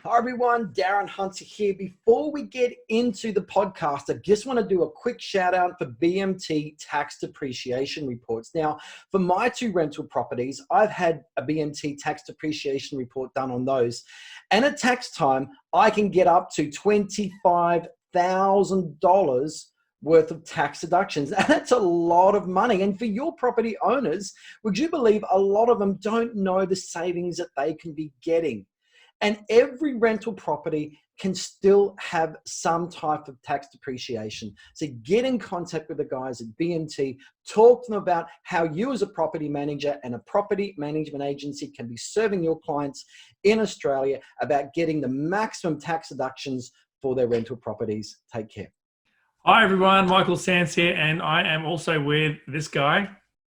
Hi everyone, Darren Hunter here. Before we get into the podcast, I just want to do a quick shout out for BMT Tax Depreciation Reports. Now, for my two rental properties, I've had a BMT Tax Depreciation Report done on those. And at tax time, I can get up to $25,000 worth of tax deductions. That's a lot of money. And for your property owners, would you believe a lot of them don't know the savings that they can be getting? And every rental property can still have some type of tax depreciation. So get in contact with the guys at BMT, talk to them about how you as a property manager and a property management agency can be serving your clients in Australia about getting the maximum tax deductions for their rental properties. Take care. Hi everyone, Michael Sanz here, and I am also with this guy.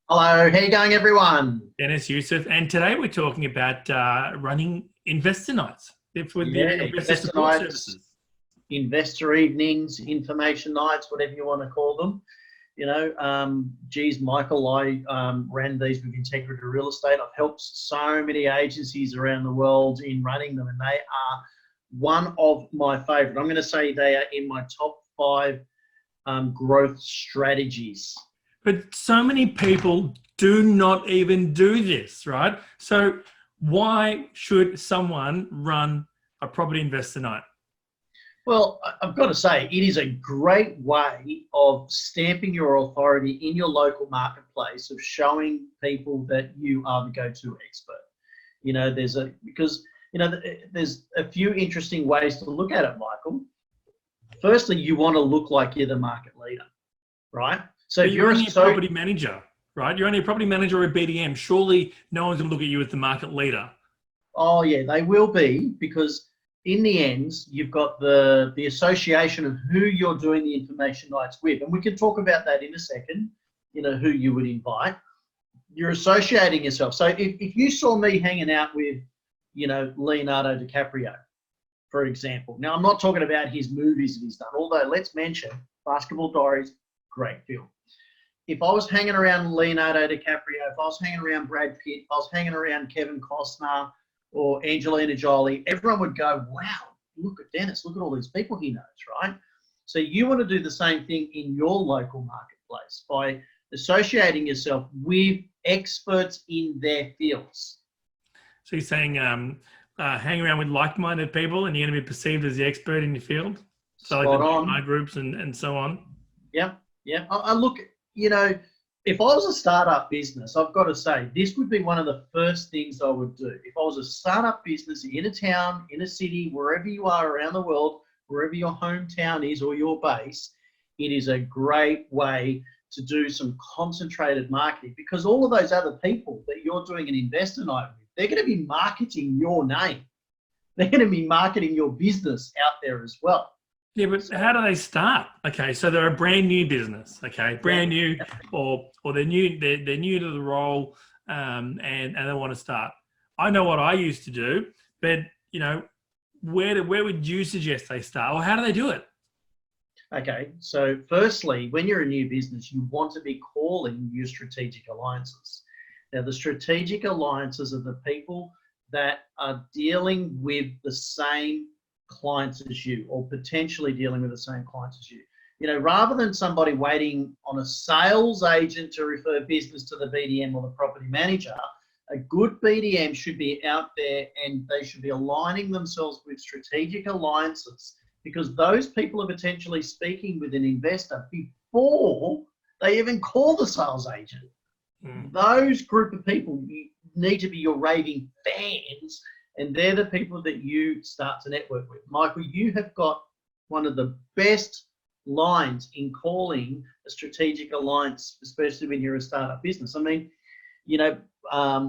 Hello, how you going everyone? Deniz, Yusuf, and today we're talking about running investor nights with the investor support services. Investor evenings, information nights, whatever you want to call them. You know, geez, Michael, I ran these with Integrity Real Estate. I've helped so many agencies around the world in running them, and they are one of my favorite. I'm going to say they are in my top 5 growth strategies. But so many people do not even do this, right? So why should someone run a property investor night? Well, I've got to say, it is a great way of stamping your authority in your local marketplace, of showing people that you are the go-to expert. You know, there's a few interesting ways to look at it, Michael. Firstly, you want to look like you're the market leader, right? So if you're only a property manager, right? You're only a property manager or a BDM. Surely no one's going to look at you as the market leader. Oh yeah, they will be, because in the end, you've got the association of who you're doing the information nights with. And we can talk about that in a second, you know, who you would invite. You're associating yourself. So if you saw me hanging out with, you know, Leonardo DiCaprio, for example. Now, I'm not talking about his movies that he's done, although let's mention Basketball Diaries, great film. If I was hanging around Leonardo DiCaprio, if I was hanging around Brad Pitt, if I was hanging around Kevin Costner or Angelina Jolie, everyone would go, wow, look at Dennis, look at all these people he knows, right? So you want to do the same thing in your local marketplace by associating yourself with experts in their fields. So you're saying hang around with like-minded people and you're going to be perceived as the expert in your field? So like the groups and so on? Yeah. I look, you know, if I was a startup business, I've got to say, this would be one of the first things I would do. If I was a startup business in a town, in a city, wherever you are around the world, wherever your hometown is or your base, it is a great way to do some concentrated marketing, because all of those other people that you're doing an investor night with, they're going to be marketing your name. They're going to be marketing your business out there as well. Yeah, but how do they start? Okay, so they're a brand new business. Okay, brand new, or they're new. They're new to the role, and they want to start. I know what I used to do, but you know, where would you suggest they start, or how do they do it? Okay, so firstly, when you're a new business, you want to be calling your strategic alliances. Now, the strategic alliances are the people that are dealing with the same clients as you, or potentially dealing with the same clients as you. You know, rather than somebody waiting on a sales agent to refer business to the BDM or the property manager, a good BDM should be out there and they should be aligning themselves with strategic alliances, because those people are potentially speaking with an investor before they even call the sales agent. Those group of people need to be your raving fans, and they're the people that you start to network with. Michael, you have got one of the best lines in calling a strategic alliance, especially when you're a startup business. I mean, you know,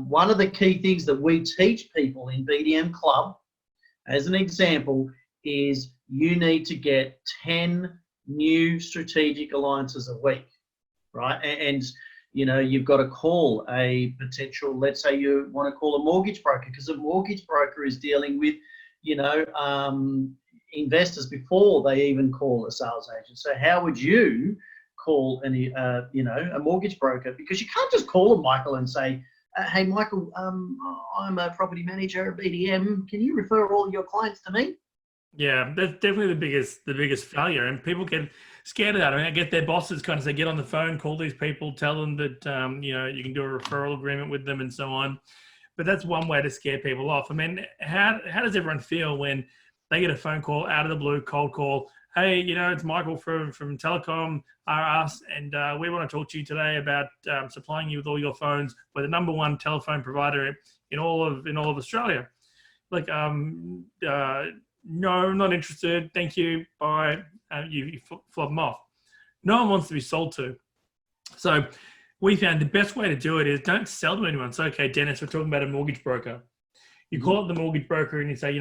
one of the key things that we teach people in BDM Club, as an example, is you need to get 10 new strategic alliances a week, right? And you know, you've got to call a potential, let's say you want to call a mortgage broker, because a mortgage broker is dealing with, you know, investors before they even call a sales agent. So how would you call any, you know, a mortgage broker? Because you can't just call them, Michael, and say, hey, Michael, I'm a property manager at BDM. Can you refer all your clients to me? Yeah, that's definitely the biggest failure, and people get scared of that. I mean, I get their bosses kind of say, get on the phone, call these people, tell them that you can do a referral agreement with them, and so on. But that's one way to scare people off. I mean, how does everyone feel when they get a phone call out of the blue, cold call? Hey, it's Michael from Telecom R Us, and we want to talk to you today about supplying you with all your phones. We're the number one telephone provider in all of Australia. Like, no, I'm not interested. Thank you. Bye. You flub them off. No one wants to be sold to. So we found the best way to do it is don't sell to anyone. So, okay, Dennis, we're talking about a mortgage broker. You call up the mortgage broker and you say,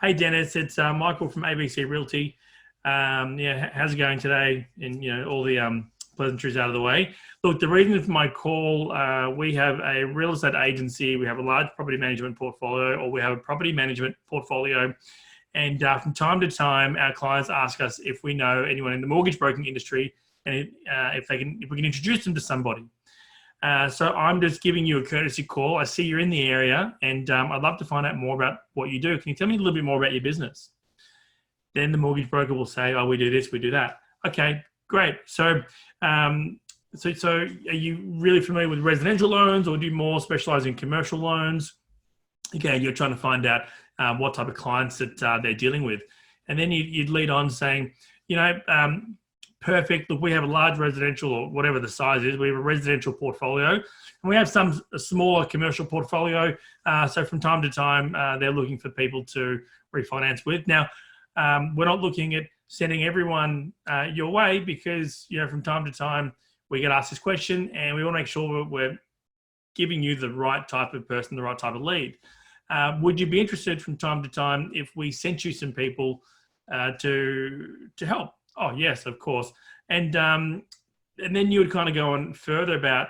hey, Dennis, it's Michael from ABC Realty. How's it going today? And, all the pleasantries out of the way. Look, the reason for my call, we have a real estate agency. We have a large property management portfolio, or we have a property management portfolio. And from time to time, our clients ask us if we know anyone in the mortgage broking industry and if we can introduce them to somebody. So I'm just giving you a courtesy call. I see you're in the area, and I'd love to find out more about what you do. Can you tell me a little bit more about your business? Then the mortgage broker will say, oh, we do this, we do that. Okay, great. So so are you really familiar with residential loans, or do you more specialize in commercial loans? Okay, you're trying to find out what type of clients that they're dealing with. And then you'd lead on saying, perfect. Look, we have a large residential, or whatever the size is. We have a residential portfolio, and we have a smaller commercial portfolio. So from time to time, they're looking for people to refinance with. Now, we're not looking at sending everyone your way, because from time to time we get asked this question, and we want to make sure we're giving you the right type of person, the right type of lead. Would you be interested from time to time if we sent you some people to help? Oh, yes, of course. And then you would kind of go on further about,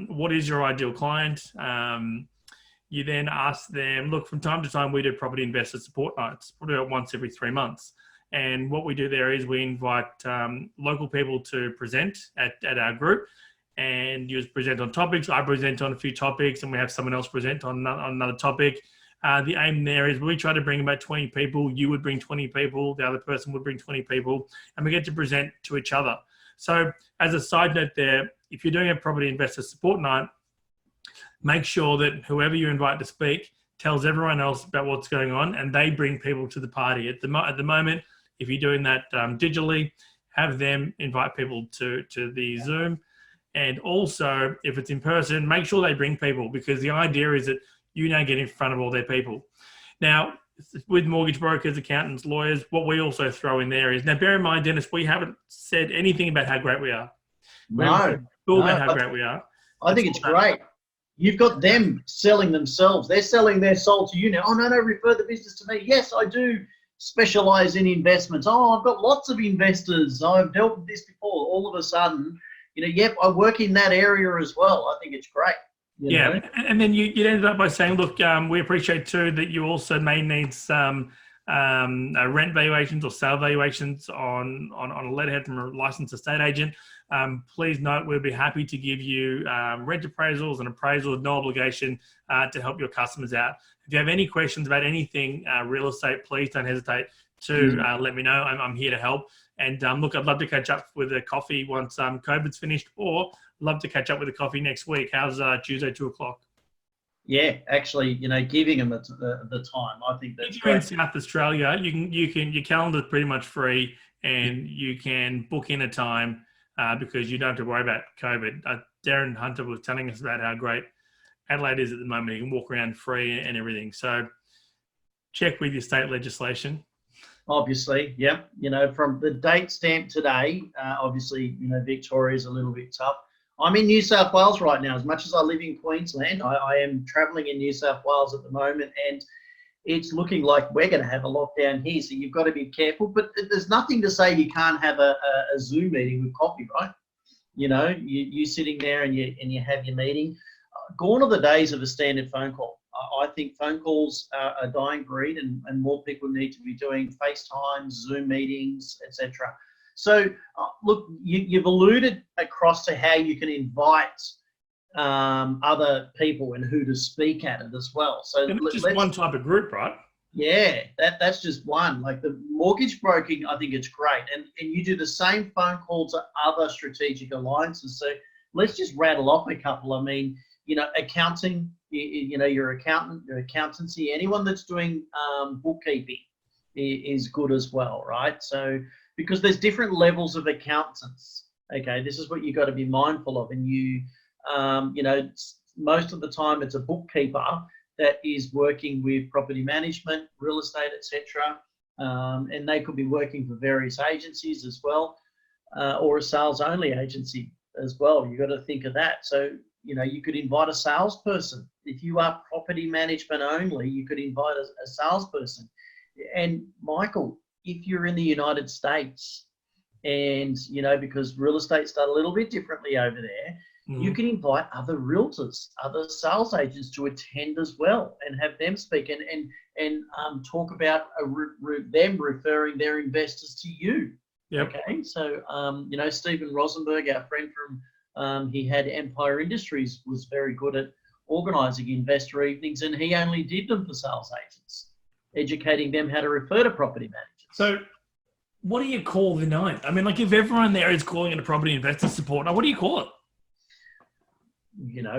what is your ideal client? You then ask them, look, from time to time, we do property investor support nights, probably about once every 3 months. And what we do there is we invite local people to present at our group. And you present on topics. I present on a few topics, and we have someone else present on another topic. The aim there is we try to bring about 20 people. You would bring 20 people. The other person would bring 20 people, and we get to present to each other. So as a side note there, if you're doing a property investor support night, make sure that whoever you invite to speak tells everyone else about what's going on, and they bring people to the party. At the moment, if you're doing that digitally, have them invite people to the Zoom. And also, if it's in person, make sure they bring people, because the idea is that you now get in front of all their people. Now, with mortgage brokers, accountants, lawyers, what we also throw in there is, now bear in mind, Dennis, we haven't said anything about how great we are. About how great we are. I think it's great. You've got them selling themselves. They're selling their soul to you now. Oh, no, refer the business to me. Yes, I do specialize in investments. Oh, I've got lots of investors. I've dealt with this before. All of a sudden, yep, I work in that area as well. I think it's great. And then you ended up by saying, look, we appreciate too that you also may need some rent valuations or sale valuations on a letterhead from a licensed estate agent. Please note, we'll be happy to give you rent appraisals and appraisals with no obligation to help your customers out. If you have any questions about anything real estate, please don't hesitate to let me know. I'm here to help. And look, I'd love to catch up with a coffee once COVID's finished, or love to catch up with a coffee next week. How's Tuesday, 2:00? Yeah, actually, giving them the time, I think that's if you're great. in South Australia, you can your calendar's pretty much free, and you can book in a time because you don't have to worry about COVID. Darren Hunter was telling us about how great Adelaide is at the moment. You can walk around free and everything. So check with your state legislation. Obviously, yep. From the date stamp today, obviously, Victoria's a little bit tough. I'm in New South Wales right now. As much as I live in Queensland, I am travelling in New South Wales at the moment, and it's looking like we're going to have a lockdown here. So you've got to be careful. But there's nothing to say you can't have a Zoom meeting with coffee, right? You sitting there and you have your meeting. Gone are the days of a standard phone call. I think phone calls are a dying breed, and more people need to be doing FaceTime, Zoom meetings, etc. So, look, you've alluded across to how you can invite other people and who to speak at it as well. So and it's just one type of group, right? Yeah, that's just one. Like the mortgage broking, I think it's great. And you do the same phone call to other strategic alliances. So let's just rattle off a couple. I mean, accounting, your accountant, your accountancy, anyone that's doing bookkeeping is good as well, right? So because there's different levels of accountants. Okay, this is what you got to be mindful of. And most of the time it's a bookkeeper that is working with property management, real estate, etc. And they could be working for various agencies as well, or a sales only agency as well. You've got to think of that. So, you could invite a salesperson. If you are property management only, you could invite a salesperson. And Michael, if you're in the United States and, because real estate's done a little bit differently over there, you can invite other realtors, other sales agents to attend as well and have them speak and talk about them referring their investors to you. Yep. Okay. So, Stephen Rosenberg, our friend from, he had Empire Industries, was very good at organising investor evenings, and he only did them for sales agents, educating them how to refer to property managers. So what do you call the night? I mean, like if everyone there is calling it a property investor support, what do you call it?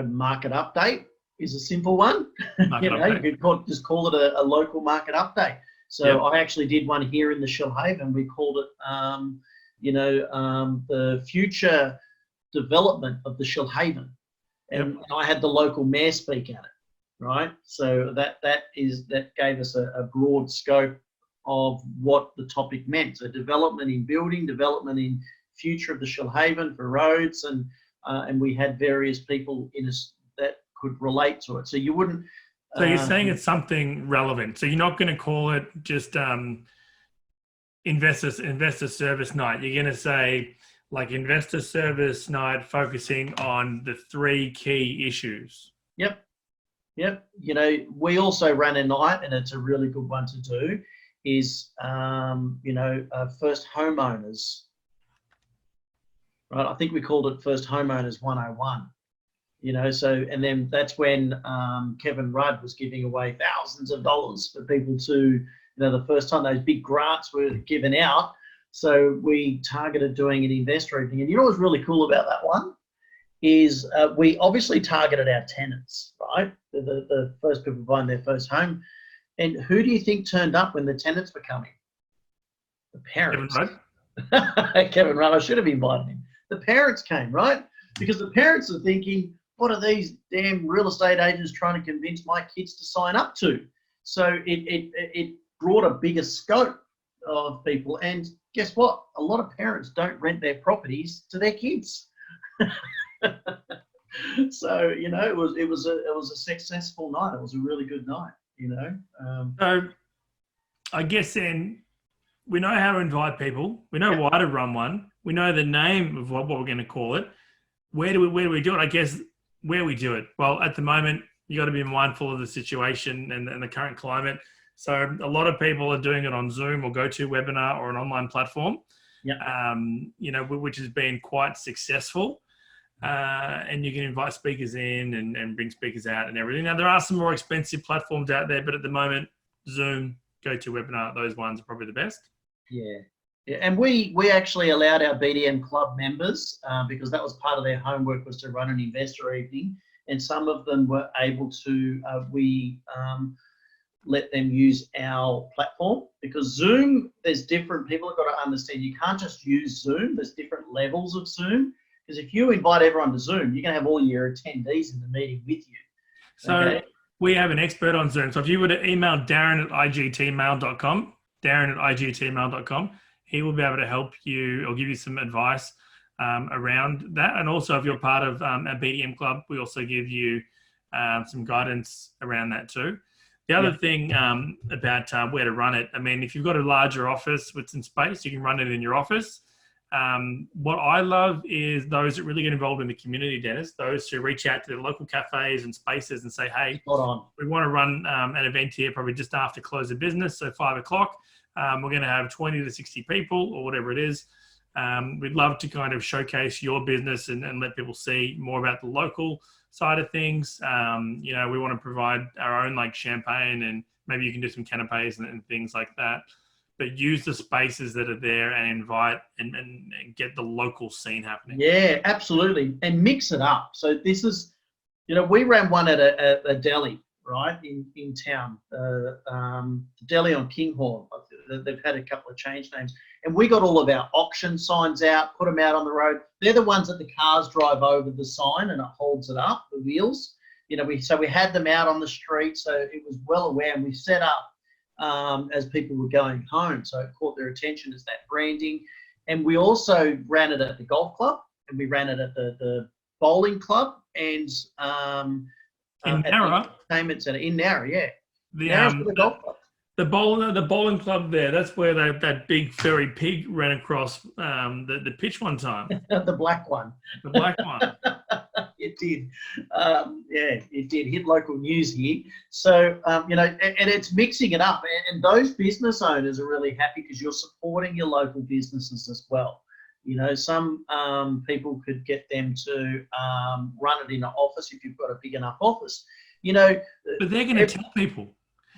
Market update is a simple one. You could just call it a local market update. So yep. I actually did one here in the Shoalhaven. We called it, the future development of the Shoalhaven. And yep. I had the local mayor speak at it, right? So that gave us a broad scope of what the topic meant. So development in building, development in future of the Shoalhaven for roads, and we had various people in us that could relate to it. So you wouldn't. So you're saying it's something relevant. So you're not going to call it just investor service night. You're going to say like investor service night, focusing on the 3 key issues. Yep. We also ran a night, and it's a really good one to do. Is first homeowners. Right, I think we called it First Homeowners 101. And then that's when Kevin Rudd was giving away thousands of dollars for people to, the first time those big grants were given out. So we targeted doing an investor evening. And what was really cool about that one is we obviously targeted our tenants, right? The first people buying their first home. And who do you think turned up when the tenants were coming? The parents. Kevin Rudd? Kevin Rudd, I should have invited him. The parents came, right? Because the parents are thinking, what are these damn real estate agents trying to convince my kids to sign up to? So it brought a bigger scope of people. And guess what? A lot of parents don't rent their properties to their kids. So, it was a successful night. It was a really good night, So I guess then we know how to invite people. We know why to run one. We know the name of what we're going to call it. Where do we do it? I guess where we do it. Well, at the moment, you got to be mindful of the situation and the current climate. So a lot of people are doing it on Zoom or GoToWebinar or an online platform, which has been quite successful. And you can invite speakers in and bring speakers out and everything. Now, there are some more expensive platforms out there, but at the moment, Zoom, GoToWebinar, those ones are probably the best. Yeah, and we actually allowed our BDM club members, because that was part of their homework, was to run an investor evening, and some of them were able to, we let them use our platform, because Zoom, there's different, people have got to understand, you can't just use Zoom, there's different levels of Zoom, because if you invite everyone to Zoom, you're going to have all your attendees in the meeting with you. So we have an expert on Zoom. So if you were to email Darren@igtmail.com, Darren@igtmail.com, he will be able to help you or give you some advice around that. And also if you're part of our BDM club, we also give you some guidance around that too. The other thing about where to run it, I mean, if you've got a larger office with some space, you can run it in your office. What I love is those that really get involved in the community, Dennis, those who reach out to the local cafes and spaces and say, hey, we want to run an event here probably just after close of business, so 5 o'clock. We're going to have 20 to 60 people or whatever it is. We'd love to kind of showcase your business and let people see more about the local side of things. You know, we want to provide our own like champagne, and maybe you can do some canapes and things like that. But use the spaces that are there and invite and get the local scene happening. Yeah, absolutely. And mix it up. So this is, you know, we ran one at a deli, right, in town, the deli on Kinghorn. They've had a couple of change names. And we got all of our auction signs out, put them out on the road. They're the ones that the cars drive over the sign and it holds it up, the wheels. You know, so we had them out on the street, so it was well aware, and we set up as people were going home. So it caught their attention as that branding. And we also ran it at the golf club, and we ran it at the bowling club, and in Narra, entertainment centre in Narra, yeah. The golf club. The bowling club there, that's where that big furry pig ran across the pitch one time. The black one. The black one. It did. Yeah, it did hit local news here. So, you know, and it's mixing it up. And those business owners are really happy because you're supporting your local businesses as well. You know, some people could get them to run it in an office if you've got a big enough office. You know, but they're going to tell people.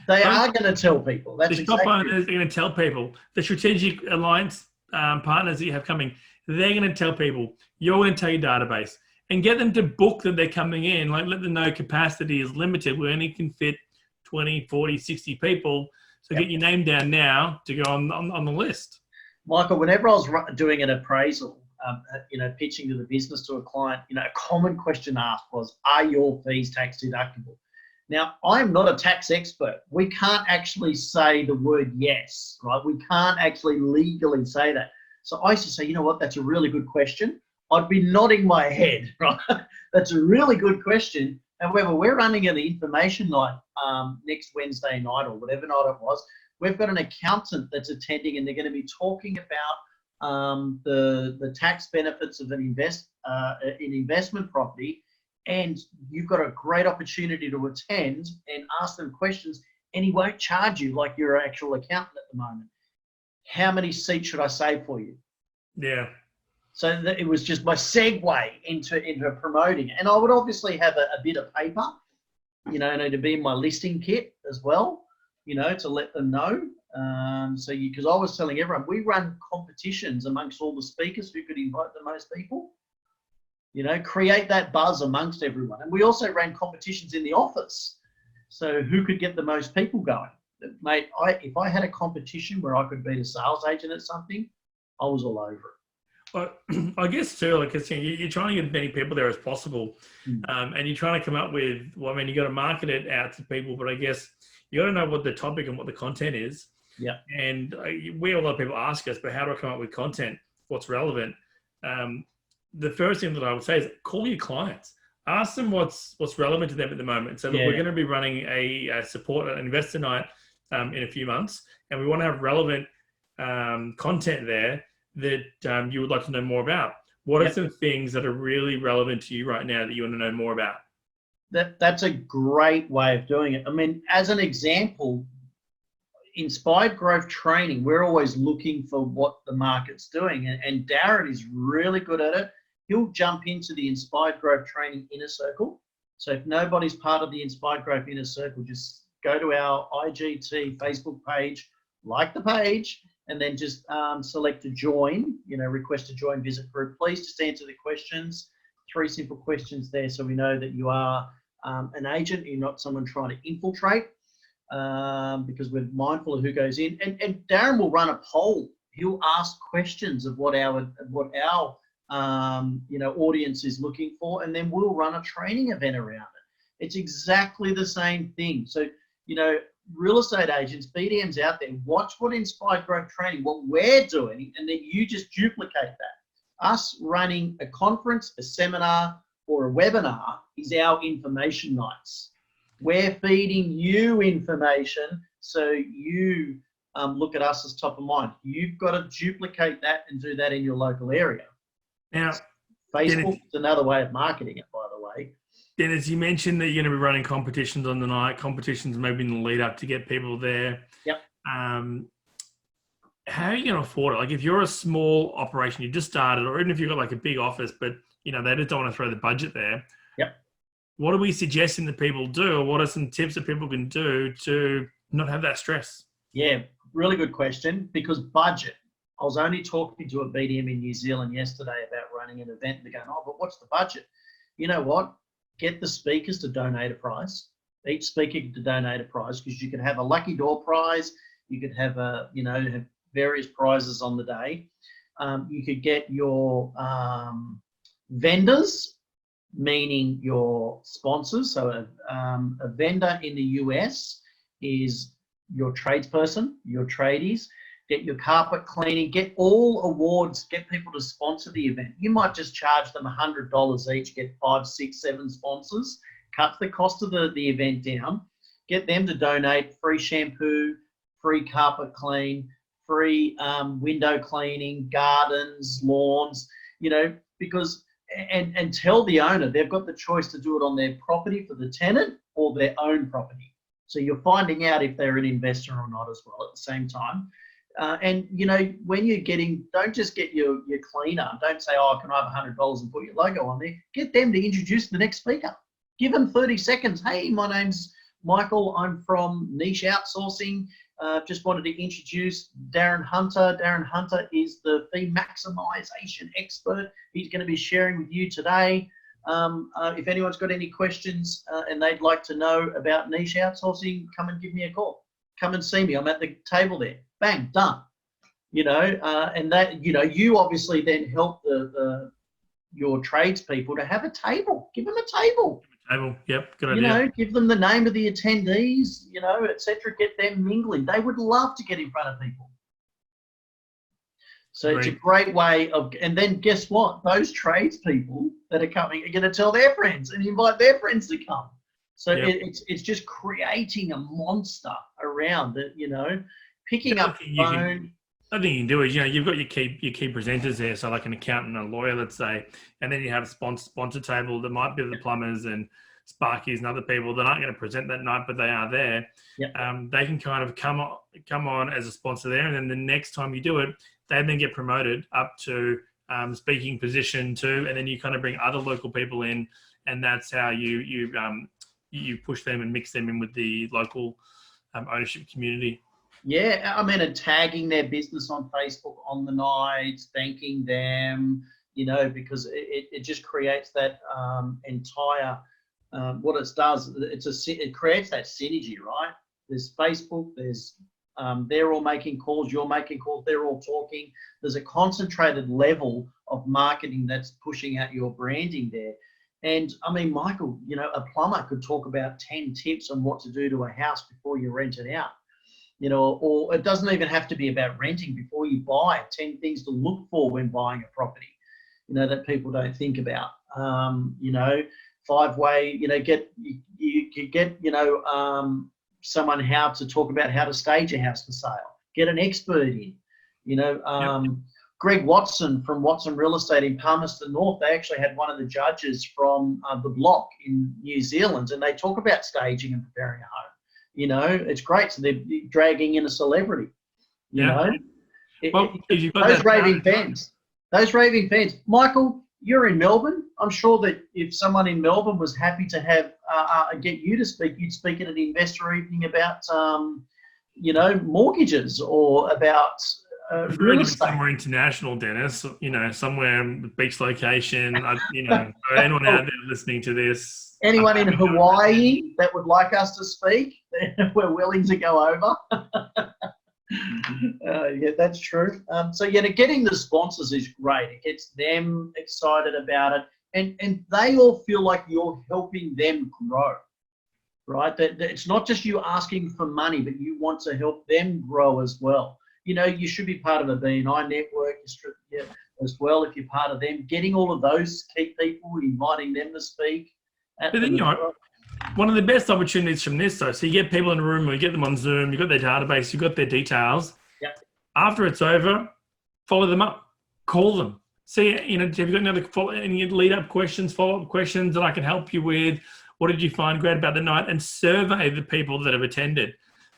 They are going to tell people. That's the shop owners are going to tell people. The strategic alliance partners that you have coming, they're going to tell people. You're going to tell your database and get them to book that they're coming in. Like, let them know capacity is limited. We only can fit 20, 40, 60 people. So get your name down now to go on the list. Michael, whenever I was doing an appraisal, you know, pitching to the business to a client, you know, a common question asked was, are your fees tax deductible? Now, I'm not a tax expert. We can't actually say the word yes, right? We can't actually legally say that. So I used to say, you know what, that's a really good question. I'd be nodding my head, right? That's a really good question. However, we're running an information night next Wednesday night or whatever night it was. We've got an accountant that's attending, and they're going to be talking about the tax benefits of an investment property. And you've got a great opportunity to attend and ask them questions, and he won't charge you like you're an actual accountant at the moment. How many seats should I save for you? Yeah. So it was just my segue into promoting it. And I would obviously have a bit of paper, you know, to be in my listing kit as well, you know, to let them know. Because I was telling everyone, we run competitions amongst all the speakers who could invite the most people. You know, create that buzz amongst everyone. And we also ran competitions in the office. So who could get the most people going? Mate, if I had a competition where I could beat a sales agent at something, I was all over it. Well, I guess too, like you're trying to get as many people there as possible. And you're trying to come up with, well, I mean, you got to market it out to people, but I guess you got to know what the topic and what the content is. Yeah. And we have a lot of people ask us, but how do I come up with content? What's relevant? The first thing that I would say is call your clients. Ask them what's relevant to them at the moment. So we're going to be running an investor night in a few months, and we want to have relevant content there that you would like to know more about. What are some things that are really relevant to you right now that you want to know more about? That's a great way of doing it. I mean, as an example, Inspired Growth Training, we're always looking for what the market's doing, and Darren is really good at it. He'll jump into the Inspired Growth Training Inner Circle. So if nobody's part of the Inspired Growth Inner Circle, just go to our IGT Facebook page, like the page, and then just select to join, you know, request to join, visit group. Please just answer the questions, 3 simple questions there, so we know that you are an agent, you're not someone trying to infiltrate, because we're mindful of who goes in. And Darren will run a poll. He'll ask questions of what our you know, audience is looking for, and then we'll run a training event around it. It's exactly the same thing. So, you know, real estate agents, BDMs out there, watch what Inspired Growth Training, what we're doing, and then you just duplicate that. Us running a conference, a seminar, or a webinar is our information nights. We're feeding you information, so you look at us as top of mind. You've got to duplicate that and do that in your local area. Now, Facebook is another way of marketing it, by the way. Dennis, you mentioned that you're going to be running competitions on the night, competitions maybe in the lead up to get people there. Yep. How are you going to afford it? Like, if you're a small operation, you just started, or even if you've got like a big office, but you know, they just don't want to throw the budget there. Yep. what are we suggesting that people do, or what are some tips that people can do to not have that stress? Yeah, really good question, because budget. I was only talking to a BDM in New Zealand yesterday about running an event, and they're going, oh, but what's the budget? You know what? Get the speakers to donate a prize. Each speaker to donate a prize, because you could have a lucky door prize. You could have have various prizes on the day. You could get your vendors, meaning your sponsors. So a vendor in the US is your tradesperson, your tradies. Get your carpet cleaning, get all awards, get people to sponsor the event. You might just charge them $100 each, get 5, 6, 7 sponsors, cut the cost of the event down, get them to donate free shampoo, free carpet clean, free window cleaning, gardens, lawns, because, and tell the owner they've got the choice to do it on their property for the tenant or their own property. So you're finding out if they're an investor or not as well at the same time. And when you're don't just get your cleaner. Don't say, oh, can I have $100 and put your logo on there? Get them to introduce the next speaker. Give them 30 seconds. Hey, my name's Michael. I'm from Niche Outsourcing. Just wanted to introduce Darren Hunter. Darren Hunter is the fee maximization expert. He's going to be sharing with you today. If anyone's got any questions and they'd like to know about niche outsourcing, come and give me a call. Come and see me. I'm at the table there. Bang, done. And that, you obviously then help your tradespeople to have a table. Give them a table. Table, yep, good idea. Give them the name of the attendees, etc. Get them mingling. They would love to get in front of people. So It's a great way of, and then guess what? Those tradespeople that are coming are going to tell their friends and invite their friends to come. So it's just creating a monster around it, picking up the phone. Another thing you can do is, you've got your key presenters there, so like an accountant and a lawyer, let's say, and then you have a sponsor table that might be the plumbers and Sparkies and other people that aren't going to present that night, but they are there. Yep. They can kind of come on as a sponsor there, and then the next time you do it, they then get promoted up to speaking position too, and then you kind of bring other local people in, and that's how you push them and mix them in with the local ownership community. Yeah, and tagging their business on Facebook on the nights, thanking them, because it just creates that entire, what it does, it creates that synergy, right? There's Facebook, there's, they're all making calls, you're making calls, they're all talking. There's a concentrated level of marketing that's pushing out your branding there. And Michael, a plumber could talk about 10 tips on what to do to a house before you rent it out. Or it doesn't even have to be about renting. Before you buy, 10 things to look for when buying a property, that people don't think about. 5-way, you could get, someone how to talk about how to stage a house for sale. Get an expert in, Greg Watson from Watson Real Estate in Palmerston North. They actually had one of the judges from the block in New Zealand, and they talk about staging and preparing a home. It's great. So they're dragging in a celebrity. Well, if you've got those raving fans. Michael, you're in Melbourne. I'm sure that if someone in Melbourne was happy to have get you to speak, you'd speak at an investor evening about mortgages or about real estate. Somewhere international, Dennis. Somewhere beach location. For anyone out there listening to this. Anyone in Hawaii that would like us to speak, we're willing to go over. Yeah, that's true. Getting the sponsors is great. It gets them excited about it, and they all feel like you're helping them grow, right? That it's not just you asking for money, but you want to help them grow as well. You should be part of a BNI network as well if you're part of them. Getting all of those key people, inviting them to speak. But then, one of the best opportunities from this, though, so you get people in a room, you get them on Zoom, you've got their database, you've got their details. Yep. After it's over, follow them up, call them. See, have you got any lead-up questions, follow-up questions that I can help you with? What did you find great about the night? And survey the people that have attended.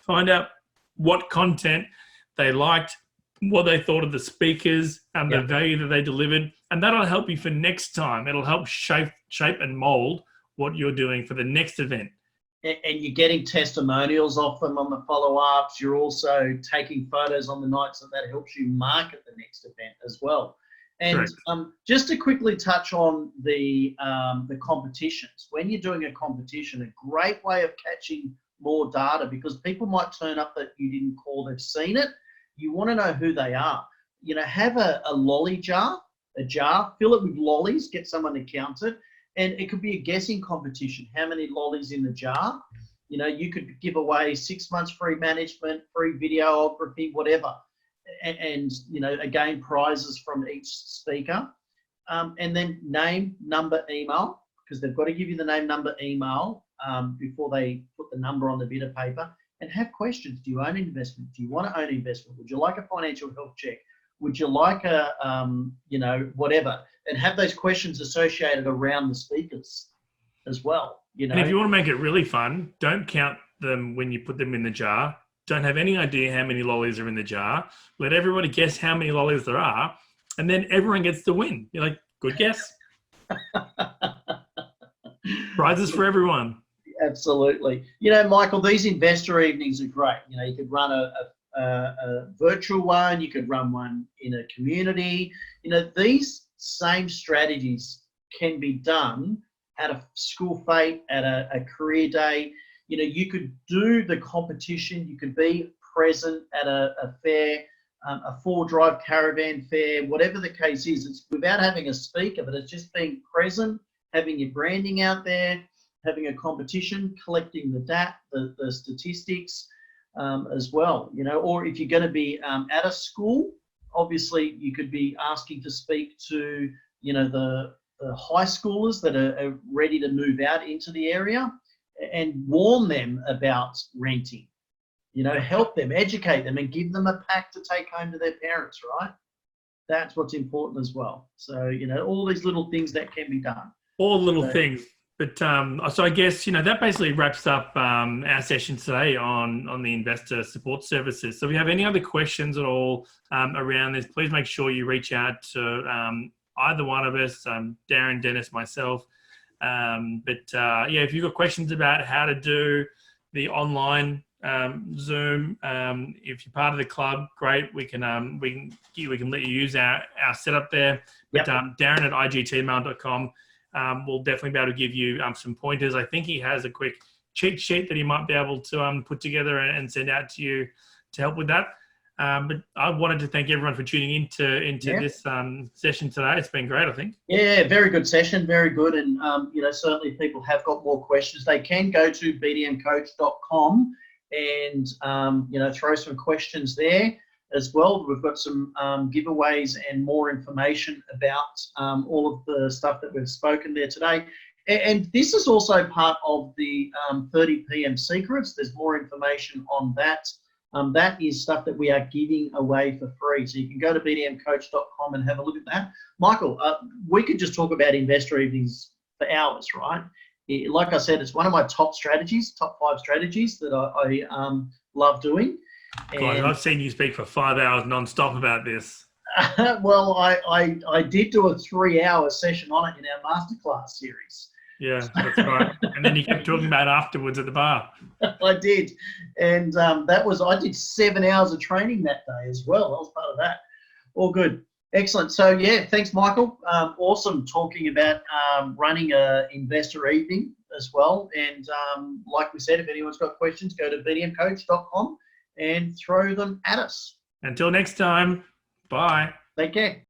Find out what content they liked, what they thought of the speakers, and the value that they delivered. And that'll help you for next time. It'll help shape and mold what you're doing for the next event. And you're getting testimonials off them on the follow-ups. You're also taking photos on the nights, and that helps you market the next event as well. And just to quickly touch on the competitions, when you're doing a competition, a great way of catching more data, because people might turn up that you didn't call, they've seen it. You want to know who they are. You know, have a lolly jar, fill it with lollies, get someone to count it. And it could be a guessing competition. How many lollies in the jar? You know, you could give away 6 months free management, free videography, whatever. And you know, again, prizes from each speaker. And then name, number, email, because they've got to give you the name, number, email before they put the number on the bit of paper. And have questions. Do you own investment? Do you want to own investment? Would you like a financial health check? Would you like a, you know, whatever? And have those questions associated around the speakers as well. You know, and if you want to make it really fun, don't count them when you put them in the jar. Don't have any idea how many lollies are in the jar. Let everybody guess how many lollies there are, and then everyone gets to win. You're like, good guess. Prizes for everyone. Absolutely. You know, Michael, these investor evenings are great. You know, you could run a virtual one, you could run one in a community. You know, these same strategies can be done at a school fete, at a career day. You know, you could do the competition, you could be present at a fair, a 4-drive caravan fair, whatever the case is. It's without having a speaker, but it's just being present, having your branding out there, having a competition, collecting the statistics as well. You know, or if you're going to be at a school, obviously you could be asking to speak to, you know, the high schoolers that are ready to move out into the area, and warn them about renting. You know, help them, educate them, and give them a pack to take home to their parents, right? That's what's important as well. So, you know, all these little things that can be done. All little things. But so I guess, you know, that basically wraps up our session today on the investor support services. So if you have any other questions at all around this, please make sure you reach out to either one of us, Darren, Dennis, myself. Yeah, if you've got questions about how to do the online Zoom, if you're part of the club, great. We can let you use our setup there. But Darren at igtmail.com. We'll definitely be able to give you some pointers. I think he has a quick cheat sheet that he might be able to put together and send out to you to help with that. But I wanted to thank everyone for tuning into this session today. It's been great, I think. Yeah, very good session, very good. And, you know, certainly if people have got more questions, they can go to bdmcoach.com and, you know, throw some questions there as well. We've got some giveaways and more information about all of the stuff that we've spoken there today. And this is also part of the 30 PM secrets. There's more information on that. That is stuff that we are giving away for free. So you can go to bdmcoach.com and have a look at that. Michael, we could just talk about investor evenings for hours, right? Like I said, it's one of my top 5 strategies that I love doing. And I've seen you speak for 5 hours non-stop about this. Well, I did do a 3-hour session on it in our masterclass series. Yeah, that's right. And then you kept talking about afterwards at the bar. I did. And I did 7 hours of training that day as well. I was part of that. All good. Excellent. So, yeah, thanks, Michael. Awesome talking about running an investor evening as well. And like we said, if anyone's got questions, go to bdmcoach.com and throw them at us. Until next time, bye. Take care.